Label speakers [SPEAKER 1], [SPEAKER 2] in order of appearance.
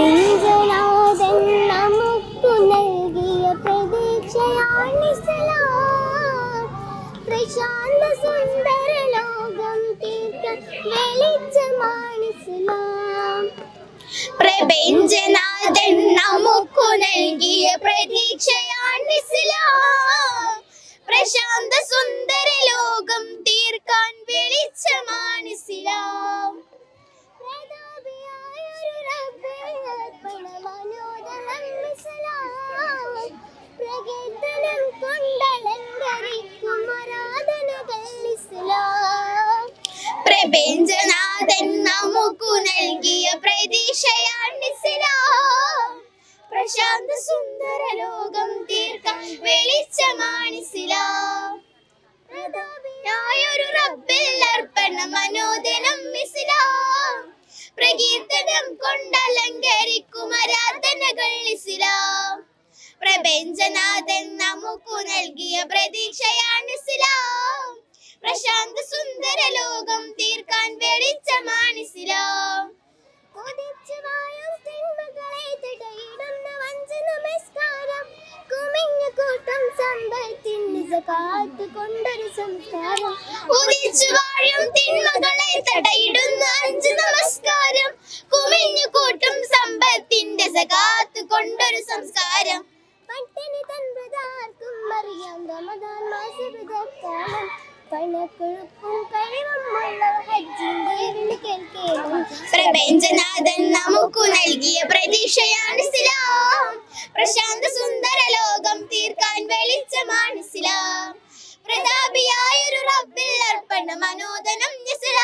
[SPEAKER 1] പ്രപഞ്ചനാഥൻ നമുക്കു നൽകിയ പ്രതീക്ഷയാണിസ്ലാം. പ്രശാന്ത സുന്ദര ലോകം തീർക്കാൻ വെളിച്ചമാണിസ്ലാം. പ്രപഞ്ചനാഥൻ നമുക്കു നൽകിയ പ്രതീക്ഷയാണിസ്ലാം. പ്രശാന്ത സുന്ദര ലോകം തീർക്കാൻ വെളിച്ചമാണിസ്ലാം. പ്രകീർത്തനം കൊണ്ടലങ്കരിക്കും ആരാധനകൾ ഇസ്ലാം. പ്രപഞ്ചനാഥൻ നമുക്കു നൽകിയ പ്രതീക്ഷയാണിസ്ലാം. പ്രശാന്ത സുന്ദര ലോകം തീർക്കാൻ വെളിച്ചമാണിസ്ലാം. പ്രതാപിയായൊരു റബ്ബിൽ അർപ്പണ മനോദനം ഇസ്ലാം. പ്രകീർത്തനം കൊണ്ടലങ്കരിക്കും ആരാധനകൾ ഇസ്ലാം. പ്രപഞ്ചനാഥൻ നമുക്കു നൽകിയ പ്രതീക്ഷയാണിസ്ലാം. പ്രശാന്ത സുന്ദര ലോകം തീർക്കാൻ വെളിച്ചമാണിസ്ലാം. ഉദിച്ചുവാഴും തിന്മകളെ തടയിടുന്ന വഞ്ച നമസ്കാരം. കുമിഞ്ഞു കൂട്ടം സമ്പത്തിന് സകാത്ത് കൊണ്ടൊരു സംസ്കാരം. ഉദിച്ചുവാഴും തിന്മകളെ തടയിടുന്ന അഞ്ച് നമസ്കാരം. കുമിഞ്ഞു കൂട്ടും സമ്പത്തിന്റെ സകാത്ത് കൊണ്ടൊരു സംസ്കാരം. പട്ടിണി തൻപതാർക്കും അറിയാം റമദാൻ മാസവിധക്കാലം. പണക്കൊഴുപ്പും കഴിവുമുള്ള ഹജ്ജിന്റെ വിളി കേൾക്കേണം. പ്രപഞ്ചനാഥൻ നമുക്കു നൽകിയ പ്രതീക്ഷയാണിസ്ലാം. പ്രശാന്ത സുന്ദര ലോകം തീർക്കാൻ വെളിച്ചമാണിസ്ലാം. പ്രതാപിയായൊരു റബ്ബിൽ അർപ്പണ മനോദനം ഇസ്ലാം.